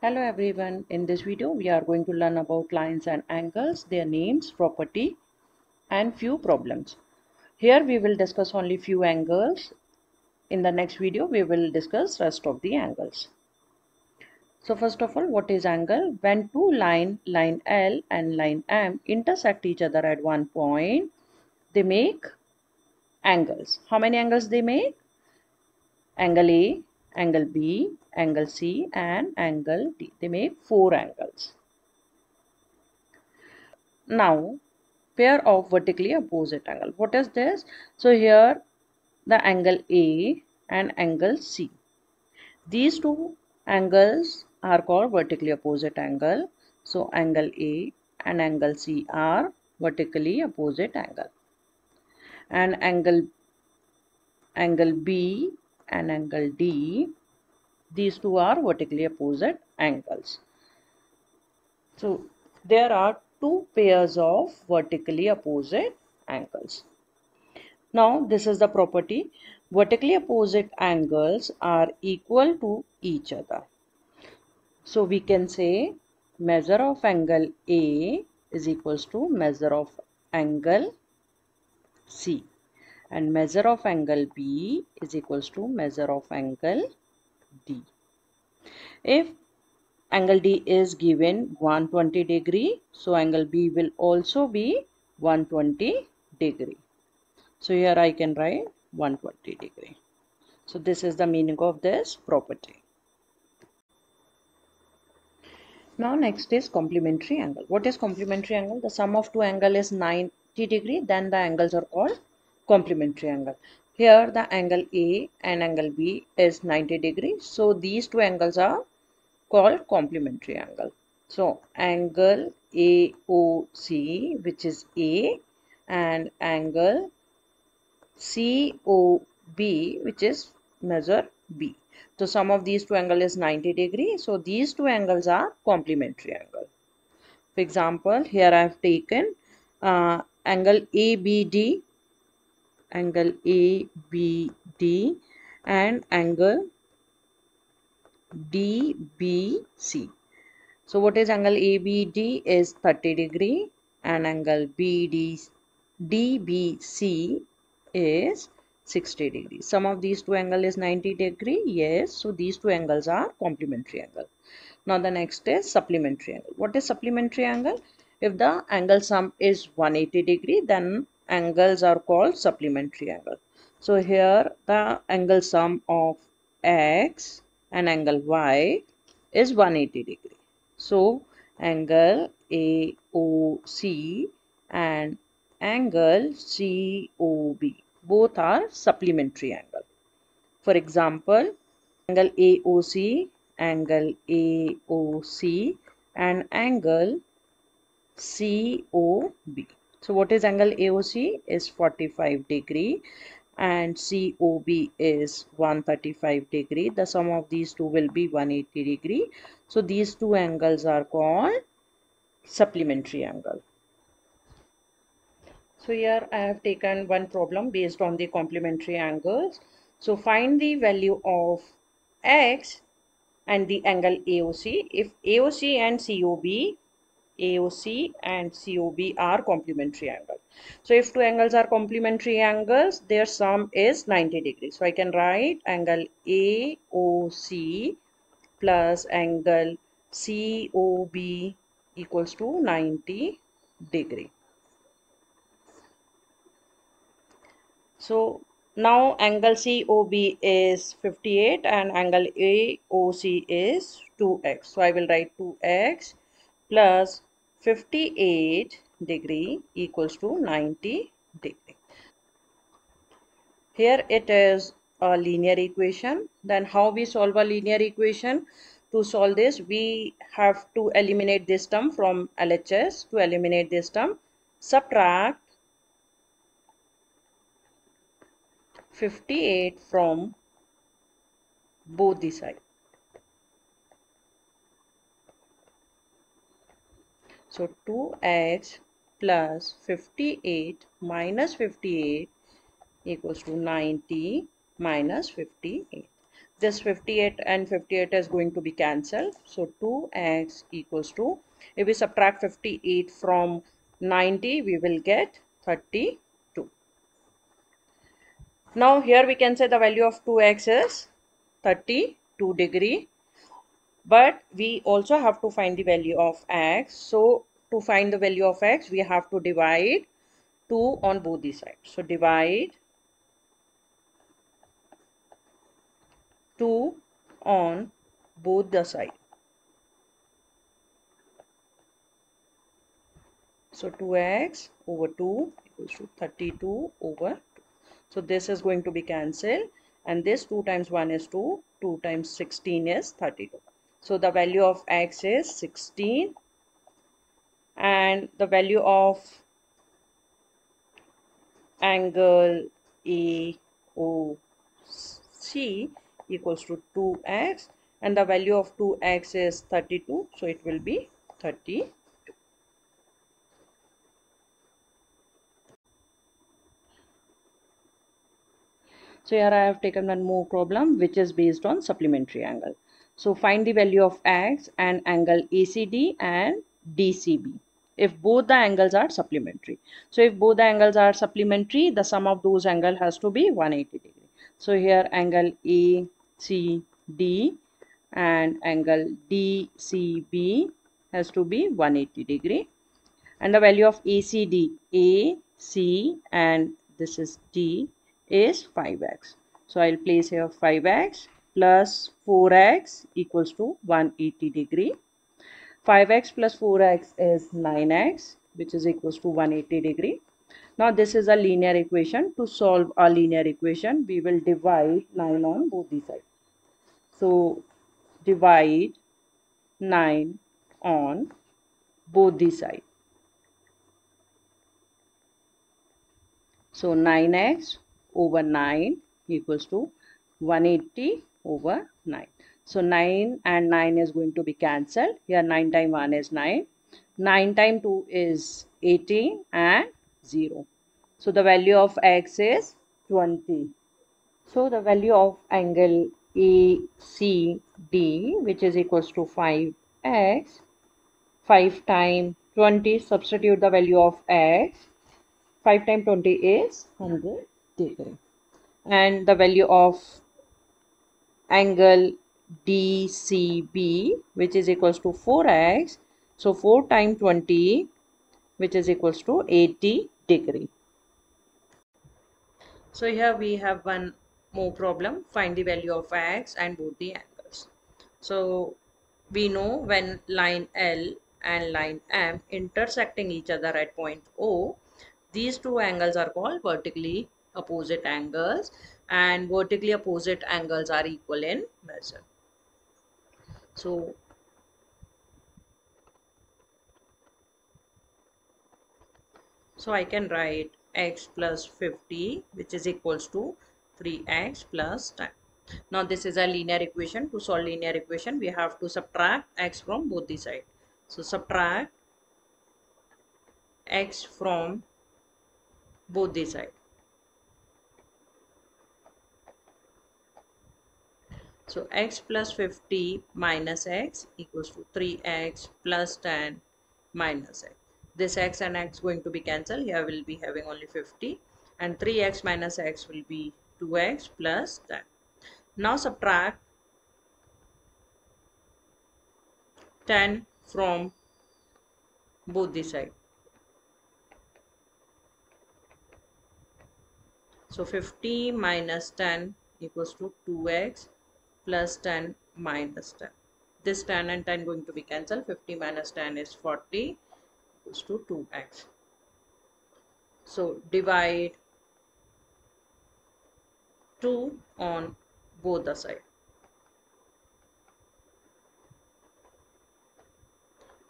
Hello everyone, in this video we are going to learn about lines and angles, their names, property and few problems. Here we will discuss only few angles. In the next video we will discuss rest of the angles. So first of all, what is angle? When two line L and line M intersect each other at one point, they make angles. How many angles they make? Angle A, angle B, angle C and angle D. They make 4 angles. Now pair of vertically opposite angle. What is this? So here the angle A and angle C. These two angles are called vertically opposite angle. So angle A and angle C are vertically opposite angle. And angle B and angle D, these two are vertically opposite angles. So there are two pairs of vertically opposite angles. Now this is the property. Vertically opposite angles are equal to each other. So we can say measure of angle A is equals to measure of angle C and measure of angle B is equals to measure of angle D. If angle D is given 120 degree, so angle B will also be 120 degree. So here I can write 120 degree. So this is the meaning of this property. Now next is complementary angle. What is complementary angle? The sum of two angles is 90 degree, then the angles are called complementary angle. Here the angle A and angle B is 90 degree. So these two angles are called complementary angle. So angle AOC, which is A, and angle COB, which is measure B. So sum of these two angles is 90 degree. So these two angles are complementary angle. For example, here I have taken angle ABD, angle ABD and angle DBC. So what is angle ABD is 30 degree and angle DBC is 60 degree. Sum of these two angles is 90 degree. Yes, so these two angles are complementary angle. Now the next is supplementary angle. What is supplementary angle? If the angle sum is 180 degree, then angles are called supplementary angle. So here the angle sum of X and angle Y is 180 degree. So angle AOC and angle COB both are supplementary angle. For example, angle AOC and angle COB. So what is angle AOC? Is 45 degree and COB is 135 degree. The sum of these two will be 180 degree. So these two angles are called supplementary angle. So here I have taken one problem based on the complementary angles. So find the value of X and the angle AOC if AOC and COB are complementary angles. So if two angles are complementary angles, their sum is 90 degrees. So I can write angle AOC plus angle COB equals to 90 degree. So now angle COB is 58 and angle AOC is 2x. So I will write 2x plus 58 degree equals to 90 degree. Here it is a linear equation. Then how we solve a linear equation? To solve this, we have to eliminate this term from LHS. To eliminate this term, subtract 58 from both the sides. So 2x plus 58 minus 58 equals to 90 minus 58. this 58 and 58 is going to be cancelled. So 2x equals to, if we subtract 58 from 90, we will get 32. Now here we can say the value of 2x is 32 degree. But we also have to find the value of x. So to find the value of x, we have to divide 2 on both the sides. So divide 2 on both the sides. So 2x over 2 equals to 32 over 2. So this is going to be cancelled, and this 2 times 1 is 2, 2 times 16 is 32. So the value of x is 16, and the value of angle AOC equals to 2x, and the value of 2x is 32, so it will be 30. So here I have taken one more problem which is based on supplementary angle. So find the value of x and angle ACD and DCB if both the angles are supplementary. So if both the angles are supplementary, the sum of those angles has to be 180 degree. So here angle ACD and angle DCB has to be 180 degree, and the value of ACD, AC and this is D is 5x. So I'll place here 5x plus 4x equals to 180 degree. 5x plus 4x is 9x, which is equals to 180 degree. Now this is a linear equation. To solve a linear equation, we will divide 9 on both the sides. So divide 9 on both the sides. So 9x over 9 equals to 180 over 9. So 9 and 9 is going to be cancelled. Here 9 times 1 is 9. 9 times 2 is 18 and 0. So the value of x is 20. So the value of angle ACD, which is equals to 5x, 5 times 20, substitute the value of x. 5 times 20 is 100 degree. And the value of angle DCB, which is equals to 4x. So 4 times 20, which is equals to 80 degree. So here we have one more problem. Find the value of x and both the angles. So we know when line L and line M intersecting each other at point O, these two angles are called vertically opposite angles, and vertically opposite angles are equal in measure. So I can write x plus 50, which is equals to 3x plus 10. Now this is a linear equation. To solve linear equation, we have to subtract x from both the sides. So subtract x from both the sides. So x plus 50 minus x equals to 3x plus 10 minus x. This x and x going to be cancelled. Here we'll be having only 50, and 3x minus x will be 2x plus 10. Now subtract 10 from both the sides. So 50 minus 10 equals to 2x plus 10 minus 10. This 10 and 10 going to be cancelled. 50 minus 10 is 40 equals to 2x. So divide 2 on both the sides.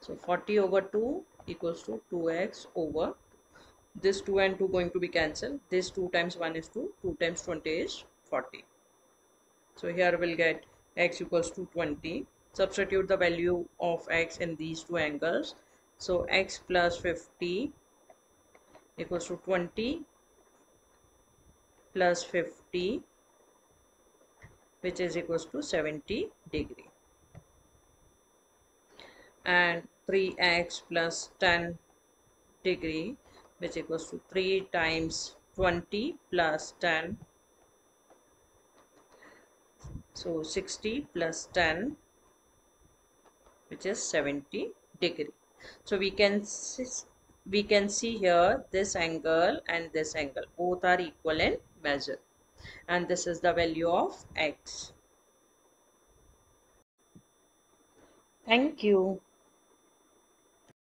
So 40 over 2 equals to 2x over 2. This 2 and 2 going to be cancelled. This 2 times 1 is 2. 2 times 20 is 40. So here we'll get x equals to 20. Substitute the value of x in these two angles. So x plus 50 equals to 20 plus 50 which is equals to 70 degree, and 3x plus 10 degree, which equals to 3 times 20 plus 10, so 60 plus 10, which is 70 degree. So we can see here this angle and this angle both are equal in measure, and this is the value of x. Thank you.